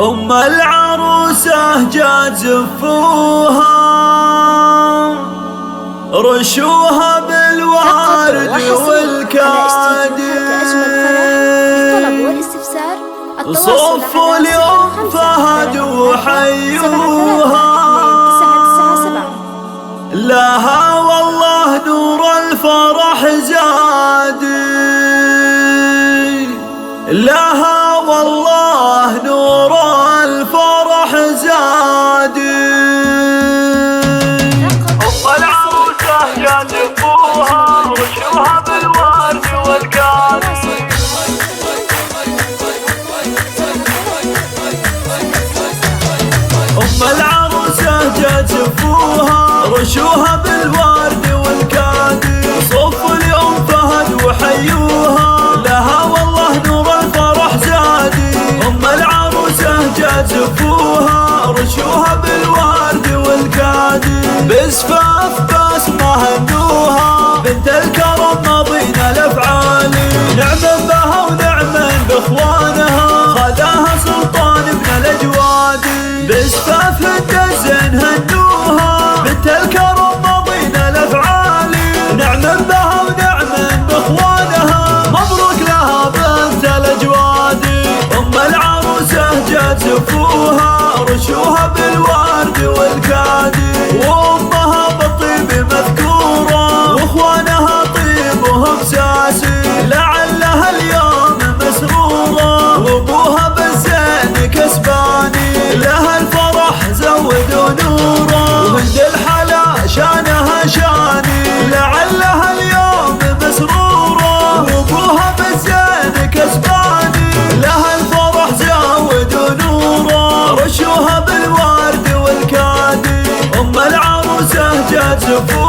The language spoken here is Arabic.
أم العروسة جات زفوها، رشوها بالورد والكادي، صفوا اليوم فهد وحيوها، لها والله نور الفرح زادي، لها والله نور الفرح زادي. أم العروسة جات زفوها، رشوها بالورد والكادي، أم العروسة جات زفوها، رشوها بالورد والكادي، صفوا اليوم فهد وحيوها، لها والله نور الفرح زادي. أم العروسة جات زفوها، رشوها بالورد والكادي، بزفاف بسمة هنوها، بنت الكرم مضينا الافعالي، نعم بها ونعم باخوانها، خذاها سلطان ابن الاجوادي، بزفاف الدزن هنوها، بنت الكرم مضينا الافعالي، نعم بها ونعم باخوانها، مبروك لها بنت الاجوادي. ام العروسه جات زفوها، رشوها بالورد والكادي، وامها بالطيب مذكوره، واخوانها طيبهم ساسي، لعلها اليوم مسروره، وابوها بالزين كسباني، لها الفرح زودوا نوره، وهند الحلا شانها شاني، لعلها اليوم مسروره، وابوها بالزين كسباني، لها الفرح زودوا نوره، رشوها بالورد والكادي. ام العروسه جات زفوها،